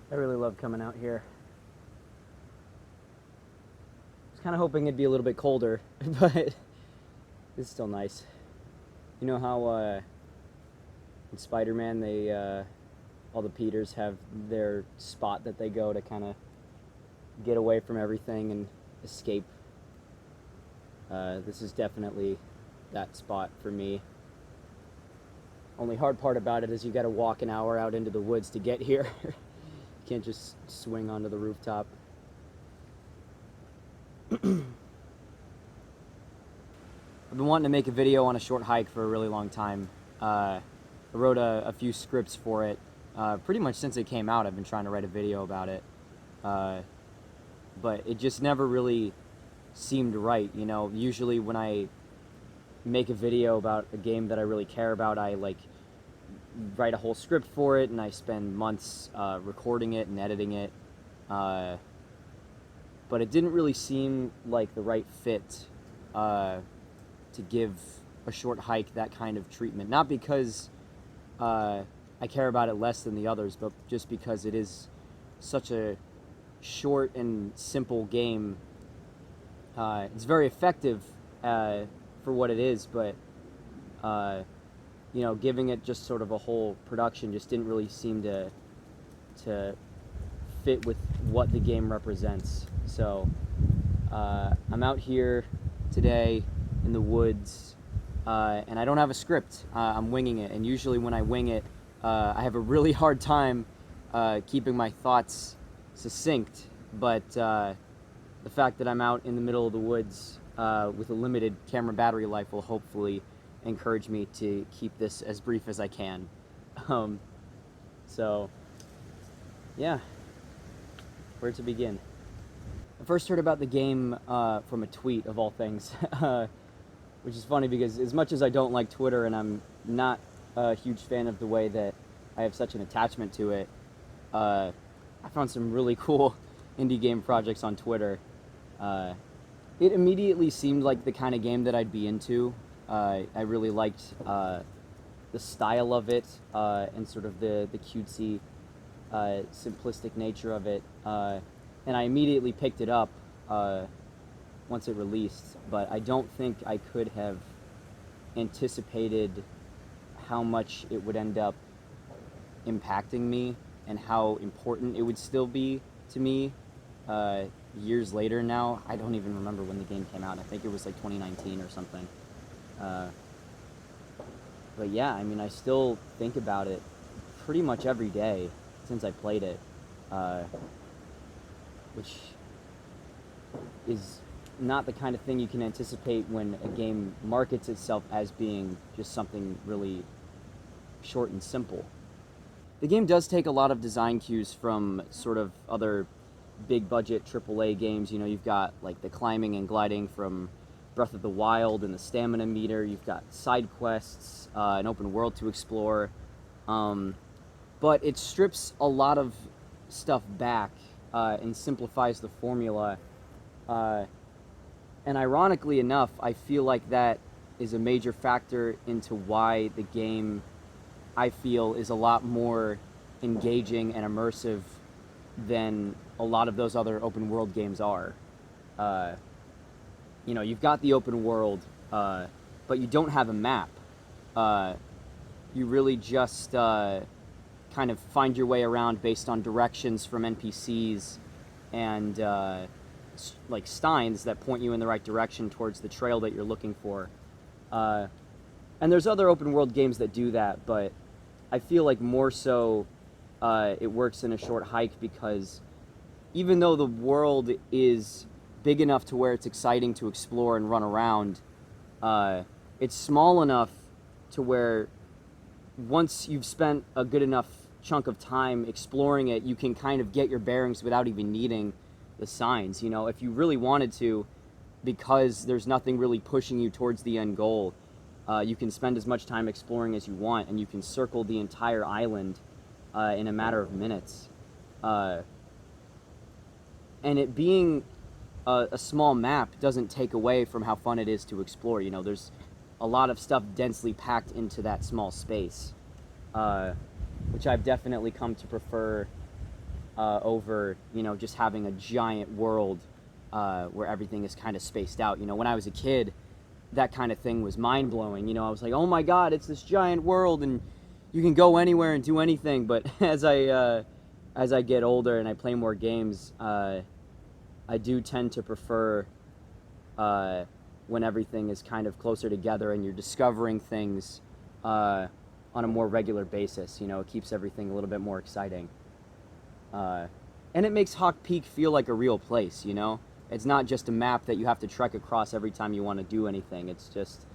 I really love coming out here. I was kind of hoping it'd be a little bit colder, but it's still nice. You know how in Spider-Man all the Peters have their spot that they go to kind of get away from everything and escape. This is definitely that spot for me. Only hard part about it is you got to walk an hour out into the woods to get here. You can't just swing onto the rooftop. I've been wanting to make a video on a short hike for a really long time. I wrote a few scripts for it. Pretty much since it came out, I've been trying to write a video about it. But it just never really seemed right, you know. Usually when I make a video about a game that I really care about, I write a whole script for it and I spend months recording it and editing it. But it didn't really seem like the right fit to give a short hike that kind of treatment. Not because I care about it less than the others, but just because it is such a short and simple game. It's very effective for what it is, but you know, giving it just sort of a whole production just didn't really seem to fit with what the game represents. So I'm out here today in the woods, and I don't have a script. I'm winging it, and usually when I wing it, I have a really hard time keeping my thoughts succinct, but the fact that I'm out in the middle of the woods with a limited camera battery life will hopefully encourage me to keep this as brief as I can. So, yeah, where to begin? I first heard about the game from a tweet, of all things, which is funny because as much as I don't like Twitter and I'm not a huge fan of the way that I have such an attachment to it, I found some really cool indie game projects on Twitter. It immediately seemed like the kind of game that I'd be into. I really liked the style of it and sort of the cutesy, simplistic nature of it. And I immediately picked it up once it released, but I don't think I could have anticipated how much it would end up impacting me and how important it would still be to me years later now. I don't even remember when the game came out. I think it was like 2019 or something. But yeah, I mean, I still think about it pretty much every day since I played it, which is not the kind of thing you can anticipate when a game markets itself as being just something really short and simple. The game does take a lot of design cues from sort of other big budget AAA games. You know, you've got like the climbing and gliding from Breath of the Wild and the stamina meter. You've got side quests, an open world to explore. But it strips a lot of stuff back and simplifies the formula. And ironically enough, I feel like that is a major factor into why the game, I feel, is a lot more engaging and immersive than a lot of those other open world games are. You know, you've got the open world, but you don't have a map. You really just kind of find your way around based on directions from NPCs and like steins that point you in the right direction towards the trail that you're looking for. And there's other open world games that do that, but I feel like more so it works in a short hike because even though the world is big enough to where it's exciting to explore and run around, it's small enough to where once you've spent a good enough chunk of time exploring it, you can kind of get your bearings without even needing the signs. You know, if you really wanted to, because there's nothing really pushing you towards the end goal, you can spend as much time exploring as you want, and you can circle the entire island in a matter of minutes. And it being a small map doesn't take away from how fun it is to explore. You know, there's a lot of stuff densely packed into that small space, which I've definitely come to prefer over, just having a giant world where everything is kind of spaced out. When I was a kid, that kind of thing was mind-blowing. I was like, oh my god, it's this giant world and you can go anywhere and do anything. But as I get older and I play more games, I do tend to prefer when everything is kind of closer together and you're discovering things on a more regular basis. It keeps everything a little bit more exciting. And it makes Hawk Peak feel like a real place, It's not just a map that you have to trek across every time you want to do anything. It's just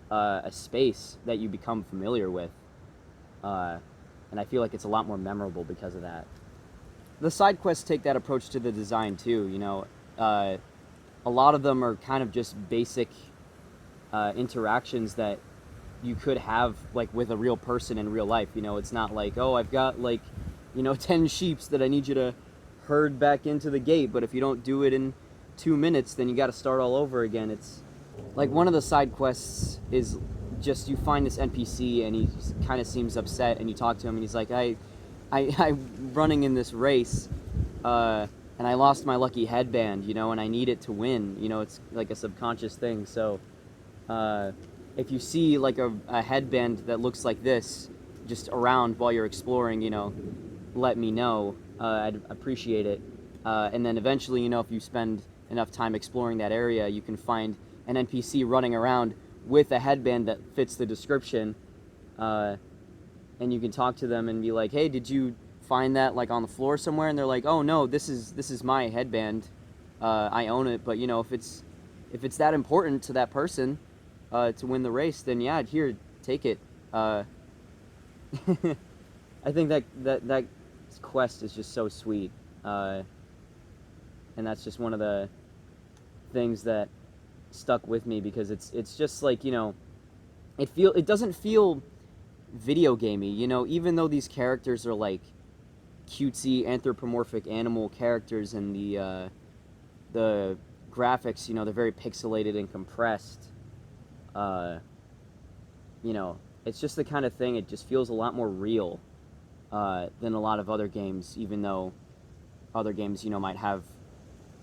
a space that you become familiar with. And I feel like it's a lot more memorable because of that. The side quests take that approach to the design too, a lot of them are kind of just basic interactions that you could have like with a real person in real life. It's not like, oh, I've got like 10 sheeps that I need you to herd back into the gate, but if you don't do it in 2 minutes, then you got to start all over again. It's like one of the side quests is just you find this NPC and he kind of seems upset, and you talk to him and he's like, I'm running in this race and I lost my lucky headband, and I need it to win. It's like a subconscious thing. So if you see like a headband that looks like this just around while you're exploring, let me know. I'd appreciate it. And then eventually, if you spend enough time exploring that area, you can find an NPC running around with a headband that fits the description. And you can talk to them and be like, hey, did you find that like on the floor somewhere? And they're like, oh no, this is my headband. I own it. But if it's that important to that person to win the race, then yeah, here, take it. I think that quest is just so sweet, and that's just one of the things that stuck with me, because it's just like, it doesn't feel video gamey, even though these characters are like cutesy anthropomorphic animal characters, and the graphics, they're very pixelated and compressed. It's just the kind of thing, it just feels a lot more real than a lot of other games, even though other games, might have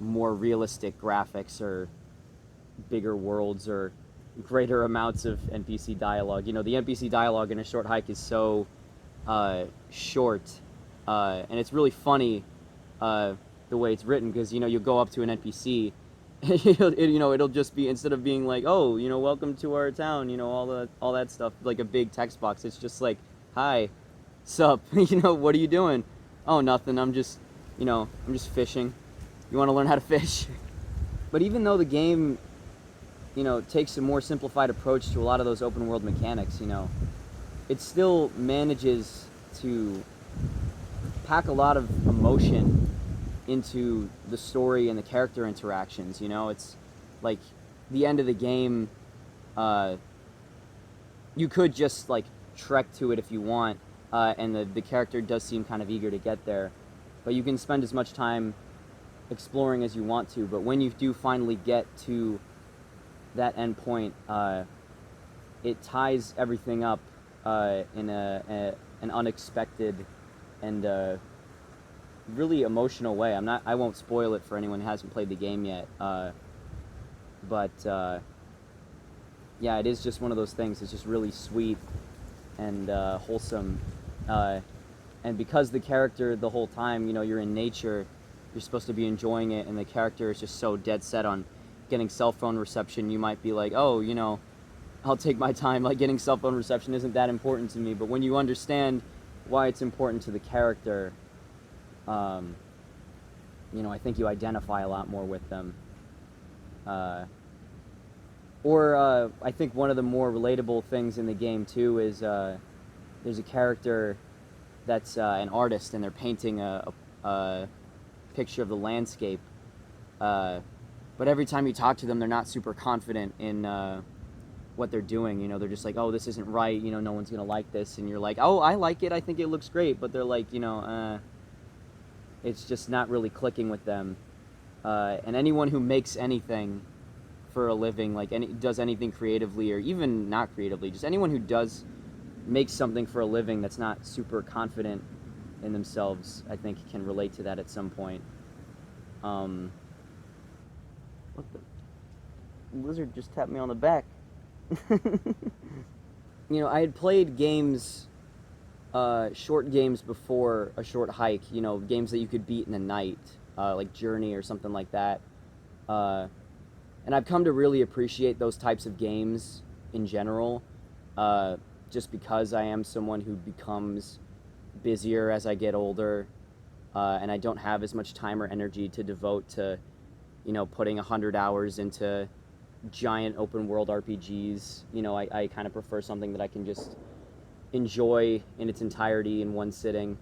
more realistic graphics or bigger worlds or greater amounts of NPC dialogue. The NPC dialogue in A Short Hike is so short, and it's really funny the way it's written, because you'll go up to an NPC it'll just be, instead of being like, oh, welcome to our town, all that stuff, like a big text box, it's just like, hi, sup, what are you doing? Oh, nothing, I'm just fishing. You want to learn how to fish? But even though the game, takes a more simplified approach to a lot of those open world mechanics, it still manages to pack a lot of emotion into the story and the character interactions. It's like the end of the game, you could just like trek to it if you want, and the character does seem kind of eager to get there, but you can spend as much time exploring as you want to. But when you do finally get to that end point, it ties everything up in an unexpected and really emotional way. I won't spoil it for anyone who hasn't played the game yet, but yeah, it is just one of those things. It's just really sweet and wholesome, and because the character the whole time, you're in nature, you're supposed to be enjoying it, and the character is just so dead set on getting cell phone reception. You might be like, oh, I'll take my time, like getting cell phone reception isn't that important to me. But when you understand why it's important to the character, I think you identify a lot more with them. Or I think one of the more relatable things in the game too is there's a character that's an artist, and they're painting a picture of the landscape. But every time you talk to them, they're not super confident in what they're doing. They're just like, oh, this isn't right. No one's gonna like this. And you're like, oh, I like it. I think it looks great. But they're like, it's just not really clicking with them. And anyone who makes anything for a living, like does anything creatively, or even not creatively, just anyone who does make something for a living that's not super confident in themselves, I think, can relate to that at some point. What the? Lizard just tapped me on the back. You know, I had played games, short games before a short hike, you know, games that you could beat in a night, like Journey or something like that. And I've come to really appreciate those types of games in general, just because I am someone who becomes busier as I get older, and I don't have as much time or energy to devote to, you know, putting 100 hours into giant open world RPGs. You know, I kind of prefer something that I can just enjoy in its entirety in one sitting.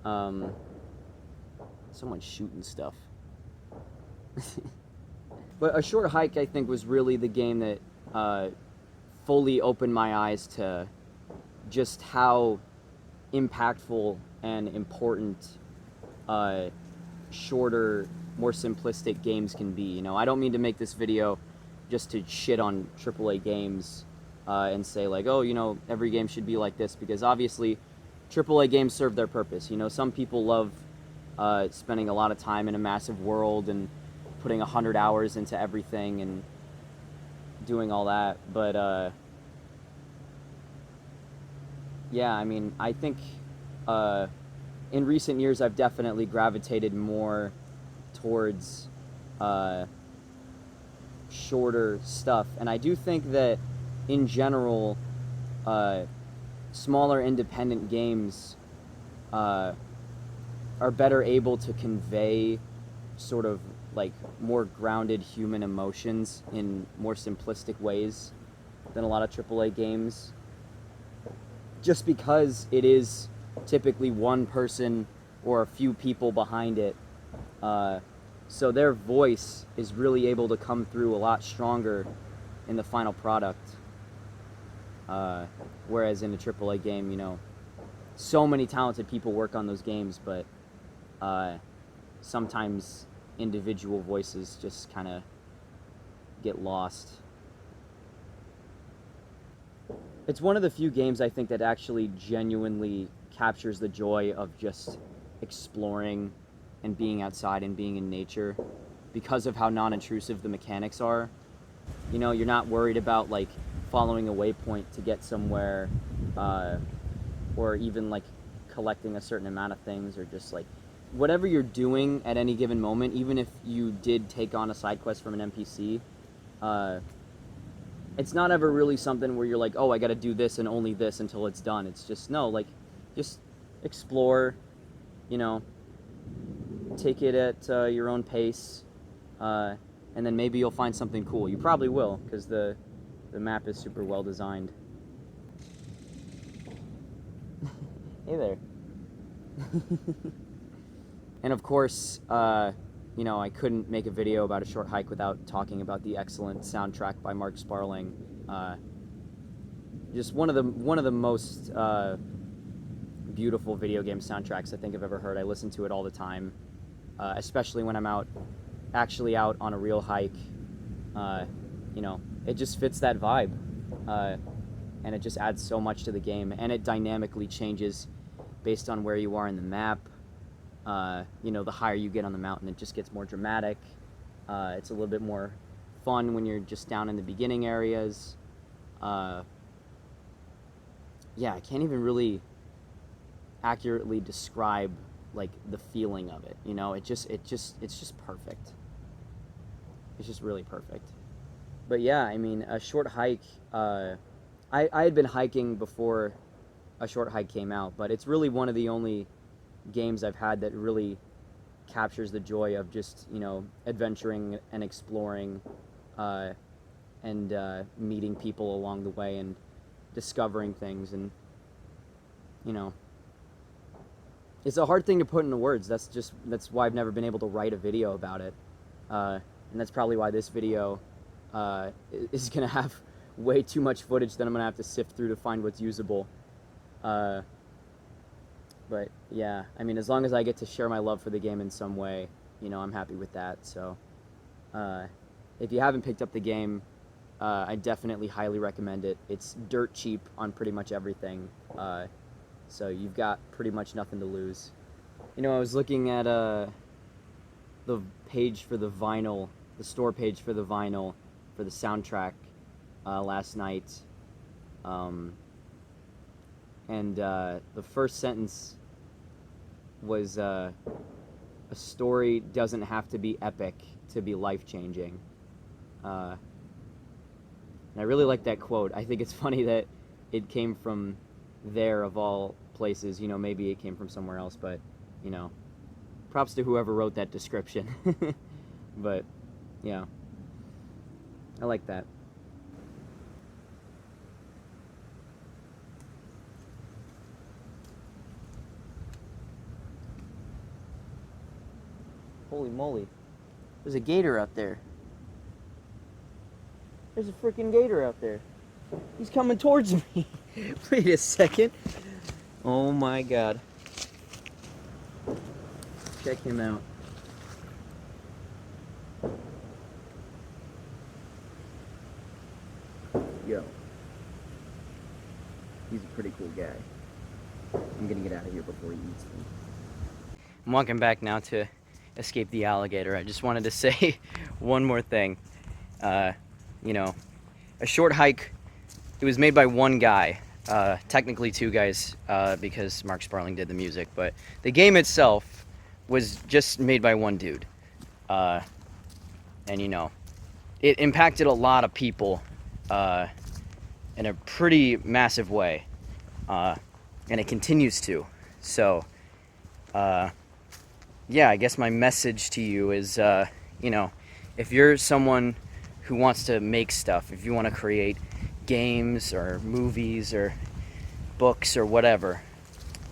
Someone's shooting stuff. But A Short Hike, I think, was really the game that fully opened my eyes to just how impactful and important shorter, more simplistic games can be. You know, I don't mean to make this video just to shit on AAA games and say like, oh, you know, every game should be like this, because obviously AAA games serve their purpose. You know, some people love spending a lot of time in a massive world and putting 100 hours into everything and doing all that, but yeah, I mean, I think in recent years I've definitely gravitated more towards shorter stuff, and I do think that in general smaller independent games are better able to convey sort of like more grounded human emotions in more simplistic ways than a lot of AAA games, just because it is typically one person or a few people behind it, so their voice is really able to come through a lot stronger in the final product, whereas in a AAA game, you know, so many talented people work on those games, but sometimes individual voices just kind of get lost. It's one of the few games I think that actually genuinely captures the joy of just exploring and being outside and being in nature, because of how non-intrusive the mechanics are. You know, you're not worried about like following a waypoint to get somewhere, or even like collecting a certain amount of things, or just like whatever you're doing at any given moment, even if you did take on a side quest from an NPC, it's not ever really something where you're like, oh, I gotta do this and only this until it's done. It's just, no, like, just explore, you know, take it at your own pace, and then maybe you'll find something cool. You probably will, because the map is super well designed. Hey there. And of course, you know, I couldn't make a video about A Short Hike without talking about the excellent soundtrack by Mark Sparling. Just one of the most beautiful video game soundtracks I think I've ever heard. I listen to it all the time, especially when I'm actually out on a real hike. You know, it just fits that vibe, and it just adds so much to the game, and it dynamically changes based on where you are in the map. You know, the higher you get on the mountain, it just gets more dramatic. It's a little bit more fun when you're just down in the beginning areas. Yeah, I can't even really accurately describe like the feeling of it. You know, it's just perfect. It's just really perfect. But yeah, I mean, A Short Hike. I had been hiking before A Short Hike came out, but it's really one of the only games I've had that really captures the joy of just, you know, adventuring and exploring, and meeting people along the way and discovering things. And, you know, it's a hard thing to put into words. That's why I've never been able to write a video about it, and that's probably why this video is gonna have way too much footage that I'm gonna have to sift through to find what's usable. But yeah, I mean, as long as I get to share my love for the game in some way, you know, I'm happy with that. So if you haven't picked up the game, I definitely highly recommend it. It's dirt cheap on pretty much everything. So you've got pretty much nothing to lose. You know, I was looking at the page for the vinyl, the store page for the vinyl for the soundtrack last night, and the first sentence was a story doesn't have to be epic to be life-changing. And I really like that quote. I think it's funny that it came from there of all places. You know, maybe it came from somewhere else, but, you know, props to whoever wrote that description. But, yeah, I like that. Holy moly. There's a gator out there. There's a freaking gator out there. He's coming towards me. Wait a second. Oh my god. Check him out. Yo. He's a pretty cool guy. I'm gonna get out of here before he eats me. I'm walking back now to escape the alligator. I just wanted to say one more thing. You know, a short hike, it was made by one guy, technically two guys, because Mark Sparling did the music, but the game itself was just made by one dude. And you know, it impacted a lot of people in a pretty massive way, and it continues to. So, yeah, I guess my message to you is, you know, if you're someone who wants to make stuff, if you want to create games or movies or books or whatever,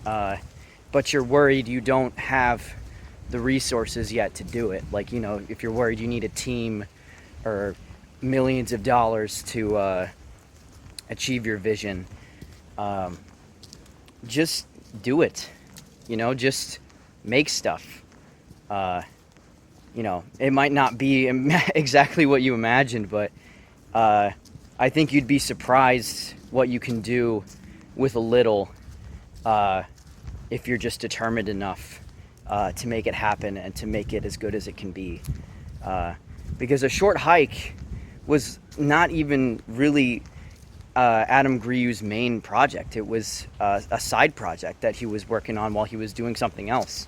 but you're worried you don't have the resources yet to do it, like, you know, if you're worried you need a team or millions of dollars to achieve your vision, just do it. You know, just make stuff. You know, it might not be exactly what you imagined, but I think you'd be surprised what you can do with a little, if you're just determined enough to make it happen and to make it as good as it can be. Because a short hike was not even really Adam Griew's main project. It was a side project that he was working on while he was doing something else.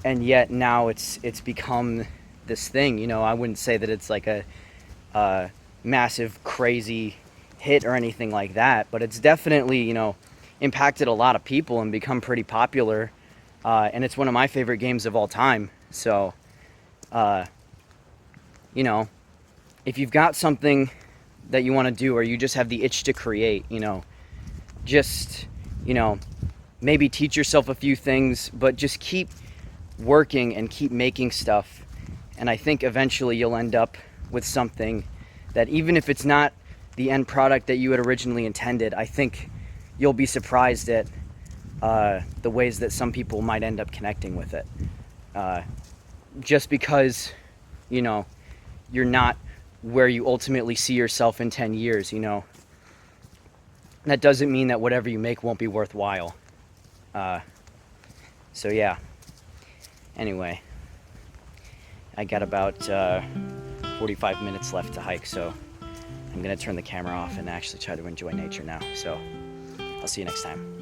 And yet now it's become this thing. You know, I wouldn't say that it's like a massive, crazy hit or anything like that, but it's definitely, you know, impacted a lot of people and become pretty popular. And it's one of my favorite games of all time. So, you know, if you've got something that you want to do, or you just have the itch to create, you know, just, you know, maybe teach yourself a few things, but just keep working and keep making stuff. And I think eventually you'll end up with something that, even if it's not the end product that you had originally intended, I think you'll be surprised at the ways that some people might end up connecting with it. Just because, you know, you're not where you ultimately see yourself in 10 years, you know, that doesn't mean that whatever you make won't be worthwhile. So yeah, anyway, I got about 45 minutes left to hike, so I'm gonna turn the camera off and actually try to enjoy nature now. So I'll see you next time.